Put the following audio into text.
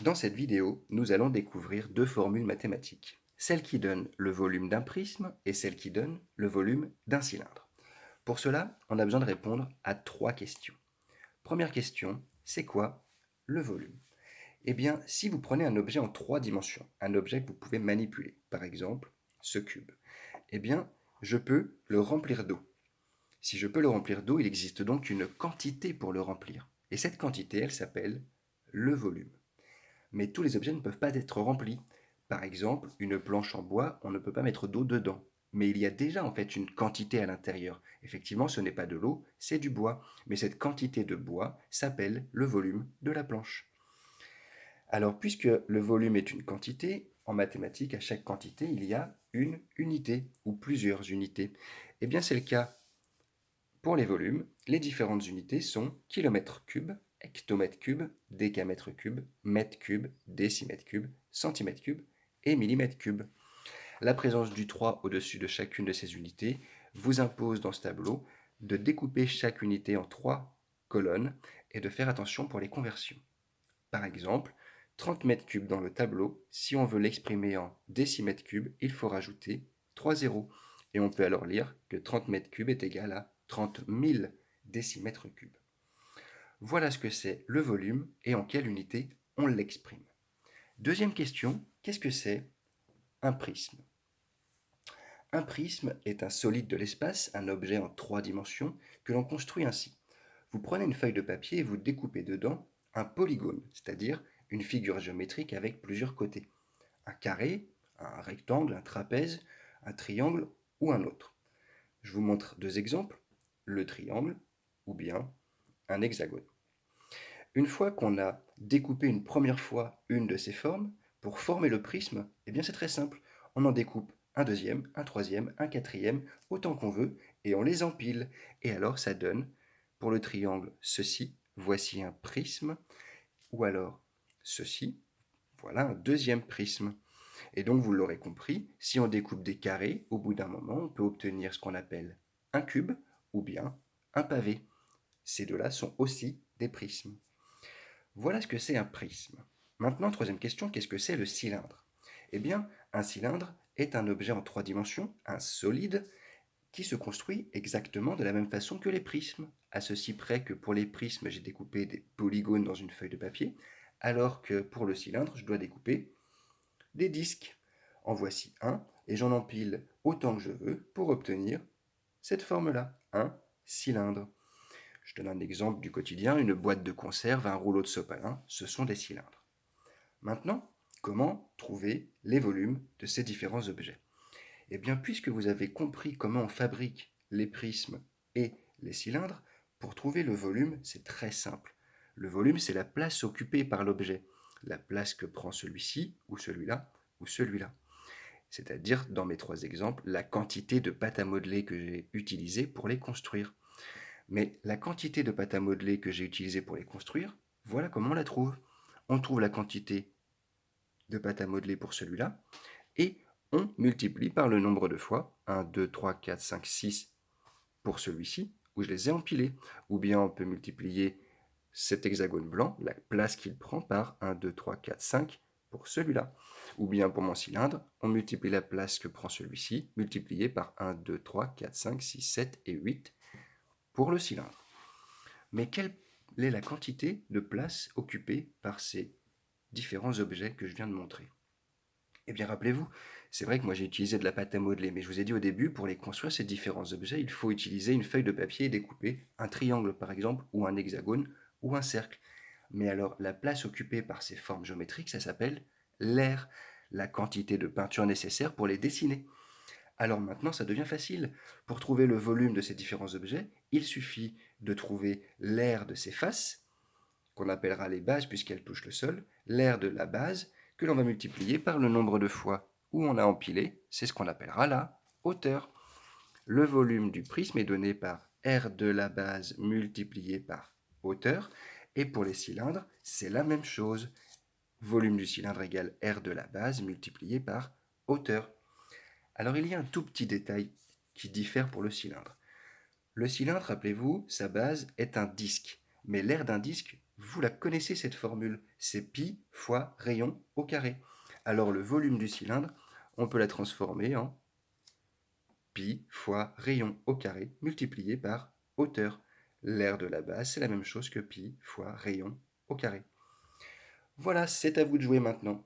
Dans cette vidéo, nous allons découvrir deux formules mathématiques, celle qui donne le volume d'un prisme et celle qui donne le volume d'un cylindre. Pour cela, on a besoin de répondre à trois questions. Première question, c'est quoi le volume? Eh bien, si vous prenez un objet en trois dimensions, un objet que vous pouvez manipuler, par exemple ce cube, eh bien, je peux le remplir d'eau. Si je peux le remplir d'eau, il existe donc une quantité pour le remplir. Et cette quantité, elle s'appelle le volume. Mais tous les objets ne peuvent pas être remplis. Par exemple, une planche en bois, on ne peut pas mettre d'eau dedans. Mais il y a déjà en fait une quantité à l'intérieur. Effectivement, ce n'est pas de l'eau, c'est du bois. Mais cette quantité de bois s'appelle le volume de la planche. Alors, puisque le volume est une quantité, en mathématiques, à chaque quantité, il y a une unité ou plusieurs unités. Eh bien, c'est le cas pour les volumes. Les différentes unités sont kilomètres cubes, hectomètres cubes, décamètres cubes, mètres cubes, décimètres cubes, centimètres cubes et millimètres cubes. La présence du 3 au-dessus de chacune de ces unités vous impose dans ce tableau de découper chaque unité en trois colonnes et de faire attention pour les conversions. Par exemple, 30 mètres cubes dans le tableau, si on veut l'exprimer en décimètres cubes, il faut rajouter 3 zéros. Et on peut alors lire que 30 mètres cubes est égal à 30 000 décimètres cubes. Voilà ce que c'est le volume et en quelle unité on l'exprime. Deuxième question, qu'est-ce que c'est un prisme? Un prisme est un solide de l'espace, un objet en trois dimensions, que l'on construit ainsi. Vous prenez une feuille de papier et vous découpez dedans un polygone, c'est-à-dire une figure géométrique avec plusieurs côtés. Un carré, un rectangle, un trapèze, un triangle ou un autre. Je vous montre deux exemples, le triangle ou bien un hexagone. Une fois qu'on a découpé une première fois une de ces formes, pour former le prisme, eh bien c'est très simple. On en découpe un deuxième, un troisième, un quatrième, autant qu'on veut, et on les empile. Et alors ça donne, pour le triangle, ceci, voici un prisme, ou alors ceci, voilà un deuxième prisme. Et donc vous l'aurez compris, si on découpe des carrés, au bout d'un moment, on peut obtenir ce qu'on appelle un cube, ou bien un pavé. Ces deux-là sont aussi des prismes. Voilà ce que c'est un prisme. Maintenant, troisième question, qu'est-ce que c'est le cylindre? Eh bien, un cylindre est un objet en trois dimensions, un solide, qui se construit exactement de la même façon que les prismes, à ceci près que pour les prismes, j'ai découpé des polygones dans une feuille de papier, alors que pour le cylindre, je dois découper des disques. En voici un, et j'en empile autant que je veux pour obtenir cette forme-là, un cylindre. Je donne un exemple du quotidien, une boîte de conserve, un rouleau de sopalin, ce sont des cylindres. Maintenant, comment trouver les volumes de ces différents objets? Eh bien, puisque vous avez compris comment on fabrique les prismes et les cylindres, pour trouver le volume, c'est très simple. Le volume, c'est la place occupée par l'objet, la place que prend celui-ci, ou celui-là, ou celui-là. C'est-à-dire, dans mes trois exemples, la quantité de pâte à modeler que j'ai utilisée pour les construire. Mais la quantité de pâte à modeler que j'ai utilisée pour les construire, voilà comment on la trouve. On trouve la quantité de pâte à modeler pour celui-là, et on multiplie par le nombre de fois, 1, 2, 3, 4, 5, 6 pour celui-ci, où je les ai empilés. Ou bien on peut multiplier cet hexagone blanc, la place qu'il prend, par 1, 2, 3, 4, 5 pour celui-là. Ou bien pour mon cylindre, on multiplie la place que prend celui-ci, multiplié par 1, 2, 3, 4, 5, 6, 7 et 8 pour le cylindre. Mais quelle est la quantité de place occupée par ces différents objets que je viens de montrer? Eh bien, rappelez-vous, c'est vrai que moi j'ai utilisé de la pâte à modeler, mais je vous ai dit au début, pour les construire ces différents objets, il faut utiliser une feuille de papier et découper un triangle par exemple, ou un hexagone, ou un cercle. Mais alors, la place occupée par ces formes géométriques, ça s'appelle l'aire, la quantité de peinture nécessaire pour les dessiner. Alors maintenant, ça devient facile. Pour trouver le volume de ces différents objets, il suffit de trouver l'aire de ces faces, qu'on appellera les bases puisqu'elles touchent le sol, l'aire de la base, que l'on va multiplier par le nombre de fois où on a empilé, c'est ce qu'on appellera la hauteur. Le volume du prisme est donné par R de la base multiplié par hauteur, et pour les cylindres, c'est la même chose. Volume du cylindre égale R de la base multiplié par hauteur. Alors il y a un tout petit détail qui diffère pour le cylindre. Le cylindre, rappelez-vous, sa base est un disque, mais l'aire d'un disque Vous la connaissez cette formule, c'est pi fois rayon au carré. Alors le volume du cylindre, on peut la transformer en pi fois rayon au carré multiplié par hauteur. L'aire de la base, c'est la même chose que pi fois rayon au carré. Voilà, c'est à vous de jouer maintenant.